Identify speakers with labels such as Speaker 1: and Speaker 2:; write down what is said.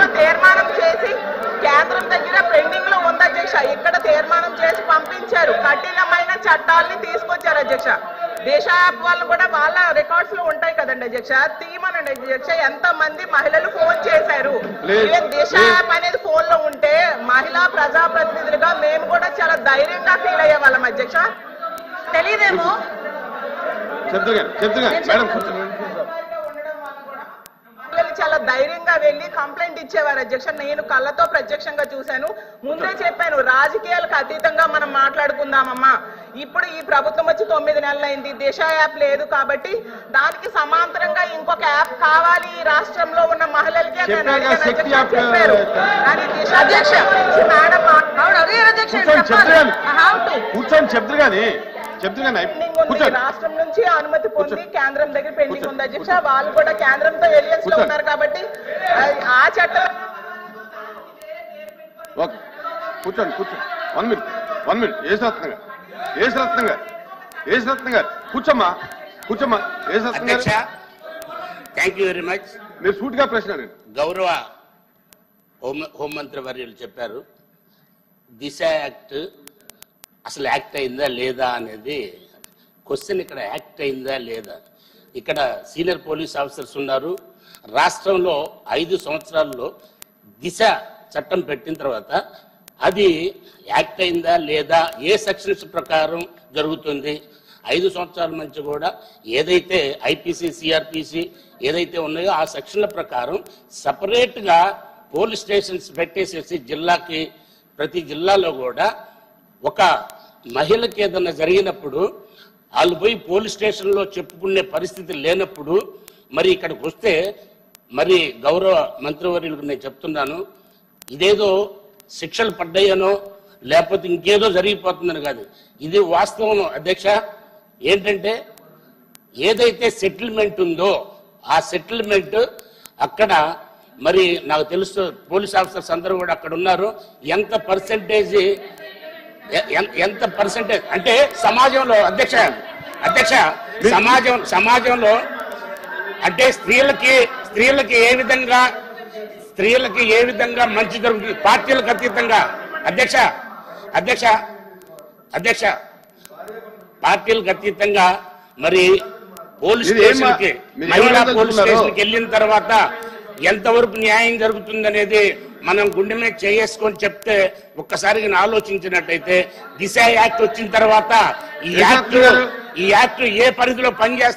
Speaker 1: లో తీర్మానం చేసి కేంద్రం దగ్గర పెండింగ్ లో ఉంది అధ్యక్ష. ఇక్కడ తీర్మానం చేసి పంపించారు, కఠినమైన చట్టాలని తీసుకొచ్చారు అధ్యక్ష. దిశ యాప్ వాళ్ళు కూడా వాళ్ళ రికార్డ్స్ లో ఉంటాయి కదండి అధ్యక్ష, తీయమనండి అధ్యక్ష. ఎంత మంది మహిళలు ఫోన్ చేశారు. దిశ యాప్ అనేది ఫోన్ లో ఉంటే మహిళా ప్రజాప్రతినిధులుగా మేము కూడా చాలా ధైర్యంగా ఫీల్ అయ్యే వాళ్ళం అధ్యక్ష. తెలియదేమో చాలా ధైర్యంగా వెళ్లి కంప్లైంట్ ఇచ్చేవారు అధ్యక్ష. నేను కళ్ళతో ప్రత్యక్షంగా చూశాను. ముందే చెప్పాను, రాజకీయాలకు అతీతంగా మనం మాట్లాడుకుందామమ్మా. ఇప్పుడు ఈ ప్రభుత్వం వచ్చి 9 నెలలైంది, దిశ యాప్ లేదు కాబట్టి దానికి సమాంతరంగా ఇంకొక యాప్ కావాలి ఈ రాష్ట్రంలో ఉన్న మహిళలకి అని చెప్పారు. కానీ దిశ అధ్యక్ష గురించి మేడం రాష్ట్రం నుంచి అనుమతి పొంది కేంద్రం దగ్గర పెండింగ్ ఉంది అధ్యక్ష. వాళ్ళు కూడా కేంద్రంతో ఏలియన్స్ లో ఉన్నారు కాబట్టి ఆ చట్టం.
Speaker 2: కూర్చోండి కూర్చోండి, 1 మినిట్ ఏసరత్నం గారు కూర్చోమ్మా కూర్చోమ్మా.
Speaker 3: Thank you very much.
Speaker 2: మీరు సూటిగా ప్రశ్న
Speaker 3: గౌరవ హోంమంత్రి వర్యులు చెప్పారు, దిశ యాక్ట్ అసలు యాక్ట్ అయిందా లేదా అనేది క్వశ్చన్. ఇక్కడ యాక్ట్ అయిందా లేదా, ఇక్కడ సీనియర్ పోలీస్ ఆఫీసర్స్ ఉన్నారు. రాష్ట్రంలో 5 సంవత్సరాల్లో దిశ చట్టం పెట్టిన తర్వాత అది యాక్ట్ అయిందా లేదా, ఏ సెక్షన్స్ ప్రకారం జరుగుతుంది. 5 సంవత్సరాల నుంచి కూడా ఏదైతే ఐపీసీ సిఆర్పిసి ఏదైతే ఉన్నాయో ఆ సెక్షన్ల ప్రకారం సపరేట్గా పోలీస్ స్టేషన్స్ పెట్టేసేసి జిల్లాకి, ప్రతి జిల్లాలో కూడా ఒక మహిళకి ఏదైనా జరిగినప్పుడు వాళ్ళు పోయి పోలీస్ స్టేషన్లో చెప్పుకునే పరిస్థితి లేనప్పుడు మరి ఇక్కడికి వస్తే మరి గౌరవ మంత్రివర్యులకు నేను చెప్తున్నాను, ఇదేదో శిక్షలు పడ్డాయనో లేకపోతే ఇంకేదో జరిగిపోతుందని కాదు, ఇది వాస్తవం అధ్యక్ష. ఏంటంటే ఏదైతే సెటిల్మెంట్ ఉందో ఆ సెటిల్మెంట్ అక్కడ మరి నాకు తెలుసు పోలీస్ ఆఫీసర్స్ అందరూ కూడా అక్కడ ఉన్నారు. ఎంత పర్సెంటేజ్ అంటే సమాజంలో అధ్యక్ష సమాజంలో అంటే స్త్రీలకి ఏ విధంగా మంచి జరుగుతుంది పార్టీలకు అతీతంగా అధ్యక్ష పార్టీలకు అతీతంగా మరి పోలీస్ స్టేషన్కి, మహిళా పోలీస్ స్టేషన్కి వెళ్ళిన తర్వాత ఎంతవరకు న్యాయం జరుగుతుందనేది మనం గుండె మీద చేసుకొని చెప్తే ఒక్కసారిగా ఆలోచించినట్టయితే దిశ యాక్ట్ వచ్చిన తర్వాత ఈ యాక్ట్ ఏ పరిధిలో పనిచేస్తుంది.